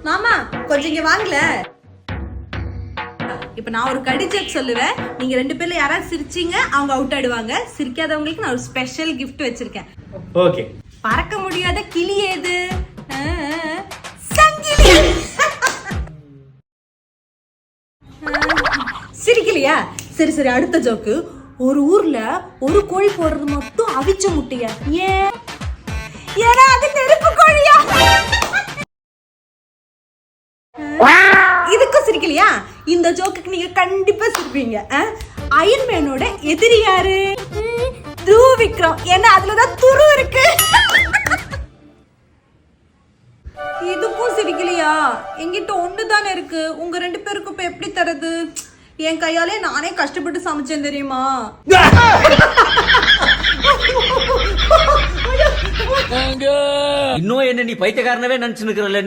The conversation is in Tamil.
மாமா கொஞ்சம் இங்க வாங்கல. இப்ப நான் ஒரு கடி ஜோக் சொல்லுவேன். நீங்க 2 பேர்ல யாராவது சிரிச்சீங்க அவங்க அவுட் ஆயிடுவாங்க. சிரிக்காதவங்களுக்கு நான் ஒரு ஸ்பெஷல் கிஃப்ட் வச்சிருக்கேன். ஓகே. பறக்க முடியாத கிளி ஏது? சங்கிலி. சிரிக்கலையா? சரி சரி, அடுத்த ஜோக்கு. ஒரு ஊர்ல ஒரு கோழி போடுறது மட்டும் அவிச்ச முட்டையா? ஏன்? ஏன்னா அது நெருப்பு கோழியா? இதுக்கும் சிரிக்கலையா? இந்த ஜோக்குக்கு நீங்க கண்டிப்பா சிரிப்பீங்க. அயன்மேனோட எதிரி யாரு? த்ருவ விக்ரம். ஏன்னா அதுலதான் துரு இருக்கு. இதுக்கும் சிரிக்கலையா? என்கிட்ட ஒண்ணுதானே இருக்கு. உங்க 2 பேருக்கும் இப்ப எப்படி தரது? என் கையாலே நானே கஷ்டப்பட்டு சமைச்சேன் தெரியுமா? இன்னும் என்ன நீ பைத்தியக்காரனவே நினைச்சு நிக்கிறல்ல நீ?